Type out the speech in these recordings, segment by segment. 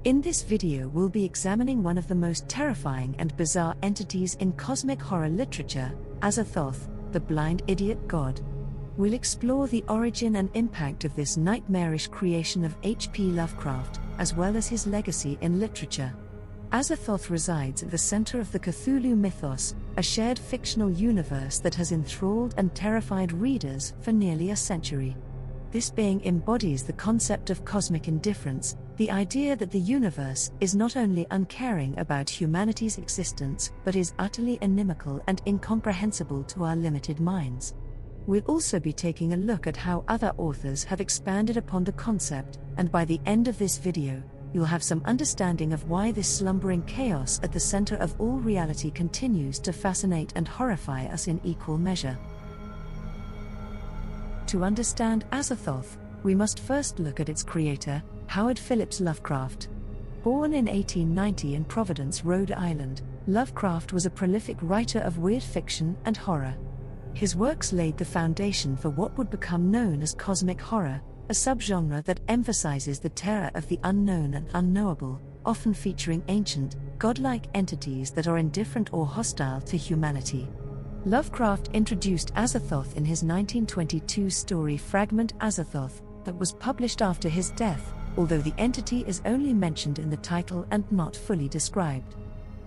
In this video we'll be examining one of the most terrifying and bizarre entities in cosmic horror literature, Azathoth, the blind idiot god. We'll explore the origin and impact of this nightmarish creation of H.P. Lovecraft, as well as his legacy in literature. Azathoth resides at the center of the Cthulhu Mythos, a shared fictional universe that has enthralled and terrified readers for nearly a century. This being embodies the concept of cosmic indifference, the idea that the universe is not only uncaring about humanity's existence but is utterly inimical and incomprehensible to our limited minds. We'll also be taking a look at how other authors have expanded upon the concept, and by the end of this video, you'll have some understanding of why this slumbering chaos at the center of all reality continues to fascinate and horrify us in equal measure. To understand Azathoth, we must first look at its creator, Howard Phillips Lovecraft. Born in 1890 in Providence, Rhode Island, Lovecraft was a prolific writer of weird fiction and horror. His works laid the foundation for what would become known as cosmic horror, a subgenre that emphasizes the terror of the unknown and unknowable, often featuring ancient, godlike entities that are indifferent or hostile to humanity. Lovecraft introduced Azathoth in his 1922 story Fragment Azathoth, that was published after his death, although the entity is only mentioned in the title and not fully described.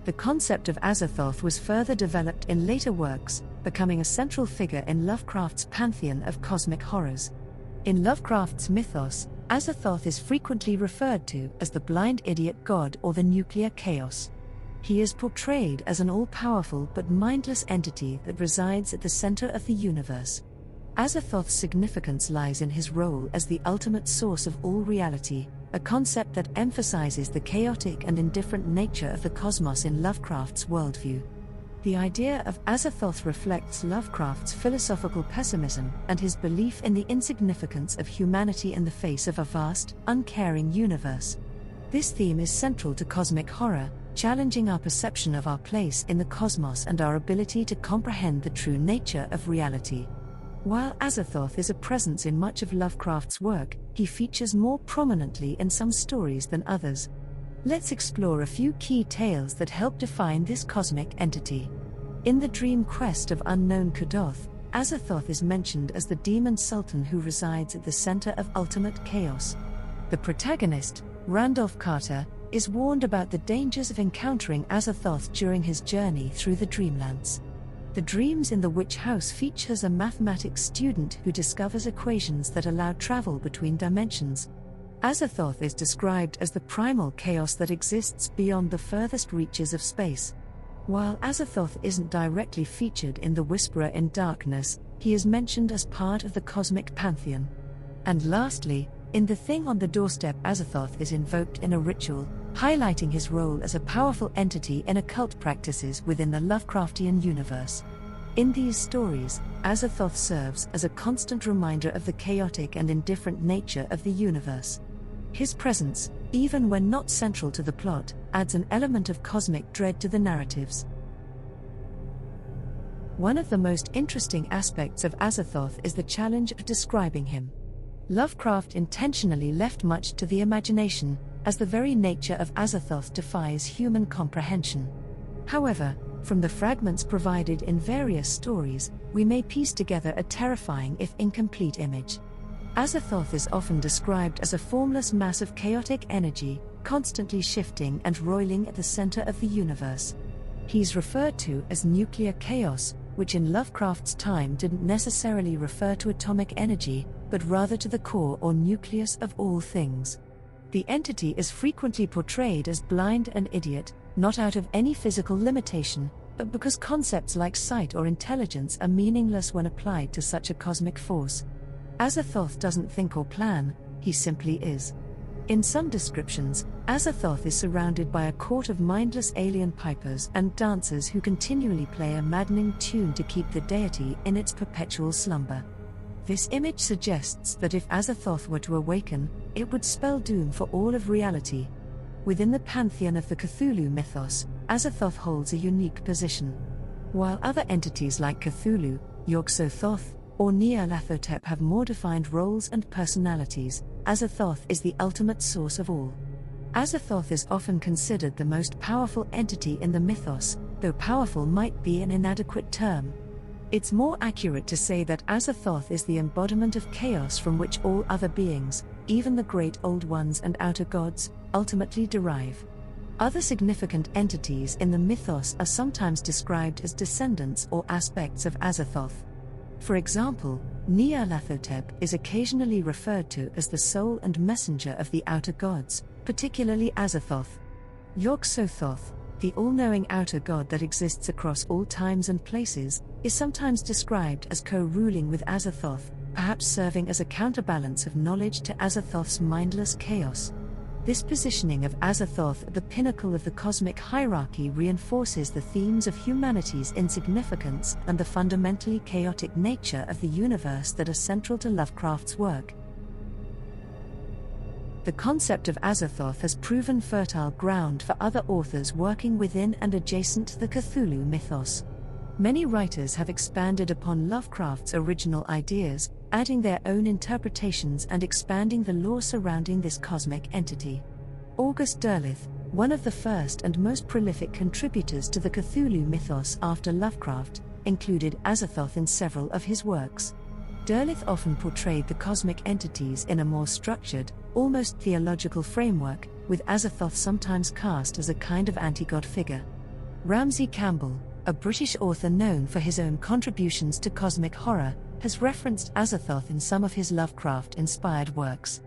The concept of Azathoth was further developed in later works, becoming a central figure in Lovecraft's pantheon of cosmic horrors. In Lovecraft's mythos, Azathoth is frequently referred to as the blind idiot god or the nuclear chaos. He is portrayed as an all-powerful but mindless entity that resides at the center of the universe. Azathoth's significance lies in his role as the ultimate source of all reality, a concept that emphasizes the chaotic and indifferent nature of the cosmos in Lovecraft's worldview. The idea of Azathoth reflects Lovecraft's philosophical pessimism and his belief in the insignificance of humanity in the face of a vast, uncaring universe. This theme is central to cosmic horror, challenging our perception of our place in the cosmos and our ability to comprehend the true nature of reality. While Azathoth is a presence in much of Lovecraft's work, he features more prominently in some stories than others. Let's explore a few key tales that help define this cosmic entity. In the dream quest of unknown Cthulhu, Azathoth is mentioned as the demon sultan who resides at the center of ultimate chaos. The protagonist, Randolph Carter, is warned about the dangers of encountering Azathoth during his journey through the Dreamlands. The Dreams in the Witch House features a mathematics student who discovers equations that allow travel between dimensions. Azathoth is described as the primal chaos that exists beyond the furthest reaches of space. While Azathoth isn't directly featured in The Whisperer in Darkness, he is mentioned as part of the cosmic pantheon. And lastly, in The Thing on the Doorstep, Azathoth is invoked in a ritual, highlighting his role as a powerful entity in occult practices within the Lovecraftian universe. In these stories, Azathoth serves as a constant reminder of the chaotic and indifferent nature of the universe. His presence, even when not central to the plot, adds an element of cosmic dread to the narratives. One of the most interesting aspects of Azathoth is the challenge of describing him. Lovecraft intentionally left much to the imagination, as the very nature of Azathoth defies human comprehension. However, from the fragments provided in various stories, we may piece together a terrifying if incomplete image. Azathoth is often described as a formless mass of chaotic energy, constantly shifting and roiling at the center of the universe. He's referred to as nuclear chaos, which in Lovecraft's time didn't necessarily refer to atomic energy, but rather to the core or nucleus of all things. The entity is frequently portrayed as blind and idiot, not out of any physical limitation, but because concepts like sight or intelligence are meaningless when applied to such a cosmic force. Azathoth doesn't think or plan, he simply is. In some descriptions, Azathoth is surrounded by a court of mindless alien pipers and dancers who continually play a maddening tune to keep the deity in its perpetual slumber. This image suggests that if Azathoth were to awaken, it would spell doom for all of reality. Within the pantheon of the Cthulhu Mythos, Azathoth holds a unique position. While other entities like Cthulhu, Yog-Sothoth, or Nyarlathotep have more defined roles and personalities, Azathoth is the ultimate source of all. Azathoth is often considered the most powerful entity in the mythos, though powerful might be an inadequate term. It's more accurate to say that Azathoth is the embodiment of chaos from which all other beings, even the great old ones and outer gods, ultimately derive. Other significant entities in the mythos are sometimes described as descendants or aspects of Azathoth. For example, Nyarlathotep is occasionally referred to as the soul and messenger of the outer gods, particularly Azathoth. Yog-Sothoth, the all-knowing outer god that exists across all times and places, is sometimes described as co-ruling with Azathoth, perhaps serving as a counterbalance of knowledge to Azathoth's mindless chaos. This positioning of Azathoth at the pinnacle of the cosmic hierarchy reinforces the themes of humanity's insignificance and the fundamentally chaotic nature of the universe that are central to Lovecraft's work. The concept of Azathoth has proven fertile ground for other authors working within and adjacent to the Cthulhu mythos. Many writers have expanded upon Lovecraft's original ideas, adding their own interpretations and expanding the lore surrounding this cosmic entity. August Derleth, one of the first and most prolific contributors to the Cthulhu mythos after Lovecraft, included Azathoth in several of his works. Derleth often portrayed the cosmic entities in a more structured, almost theological framework, with Azathoth sometimes cast as a kind of anti-god figure. Ramsey Campbell, a British author known for his own contributions to cosmic horror, has referenced Azathoth in some of his Lovecraft-inspired works.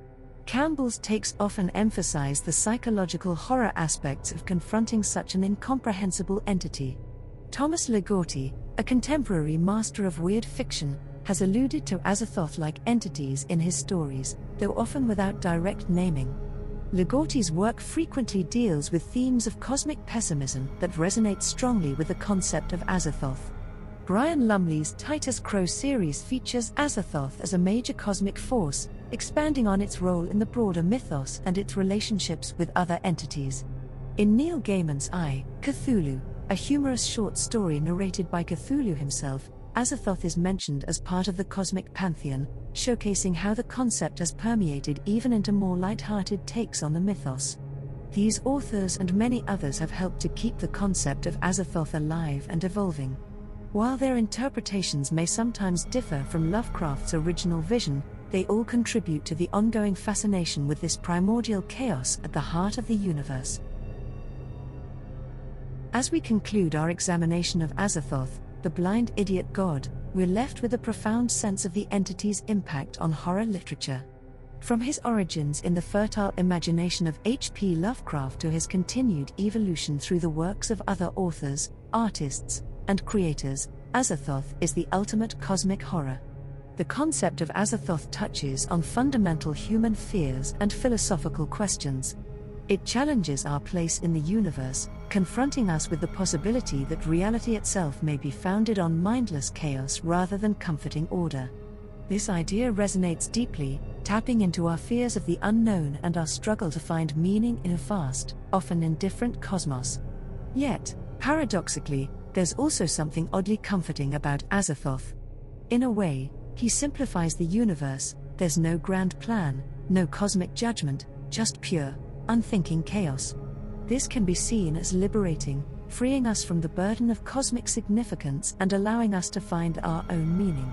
Campbell's takes often emphasize the psychological horror aspects of confronting such an incomprehensible entity. Thomas Ligotti, a contemporary master of weird fiction, has alluded to Azathoth-like entities in his stories, though often without direct naming. Ligotti's work frequently deals with themes of cosmic pessimism that resonate strongly with the concept of Azathoth. Brian Lumley's Titus Crow series features Azathoth as a major cosmic force, expanding on its role in the broader mythos and its relationships with other entities. In Neil Gaiman's I, Cthulhu, a humorous short story narrated by Cthulhu himself, Azathoth is mentioned as part of the cosmic pantheon, showcasing how the concept has permeated even into more light-hearted takes on the mythos. These authors and many others have helped to keep the concept of Azathoth alive and evolving. While their interpretations may sometimes differ from Lovecraft's original vision, they all contribute to the ongoing fascination with this primordial chaos at the heart of the universe. As we conclude our examination of Azathoth, the blind idiot god, we're left with a profound sense of the entity's impact on horror literature. From his origins in the fertile imagination of H.P. Lovecraft to his continued evolution through the works of other authors, artists, and creators, Azathoth is the ultimate cosmic horror. The concept of Azathoth touches on fundamental human fears and philosophical questions. It challenges our place in the universe, confronting us with the possibility that reality itself may be founded on mindless chaos rather than comforting order. This idea resonates deeply, tapping into our fears of the unknown and our struggle to find meaning in a vast, often indifferent cosmos. Yet, paradoxically, there's also something oddly comforting about Azathoth. In a way, he simplifies the universe. There's no grand plan, no cosmic judgment, just pure, unthinking chaos. This can be seen as liberating, freeing us from the burden of cosmic significance and allowing us to find our own meaning.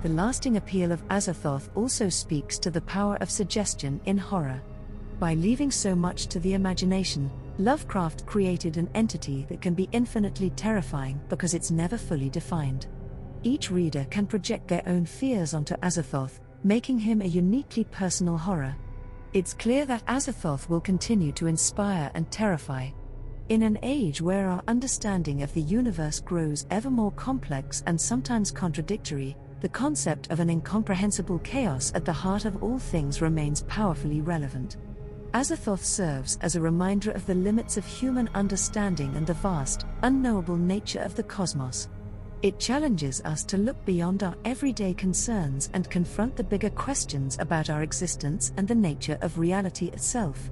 The lasting appeal of Azathoth also speaks to the power of suggestion in horror. By leaving so much to the imagination, Lovecraft created an entity that can be infinitely terrifying because it's never fully defined. Each reader can project their own fears onto Azathoth, making him a uniquely personal horror. It's clear that Azathoth will continue to inspire and terrify. In an age where our understanding of the universe grows ever more complex and sometimes contradictory, the concept of an incomprehensible chaos at the heart of all things remains powerfully relevant. Azathoth serves as a reminder of the limits of human understanding and the vast, unknowable nature of the cosmos. It challenges us to look beyond our everyday concerns and confront the bigger questions about our existence and the nature of reality itself.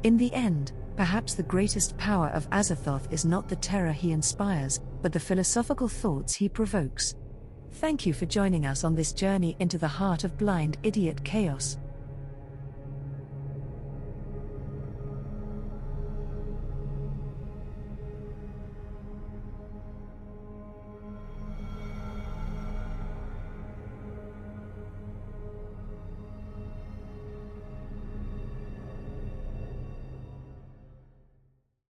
In the end, perhaps the greatest power of Azathoth is not the terror he inspires, but the philosophical thoughts he provokes. Thank you for joining us on this journey into the heart of blind idiot chaos.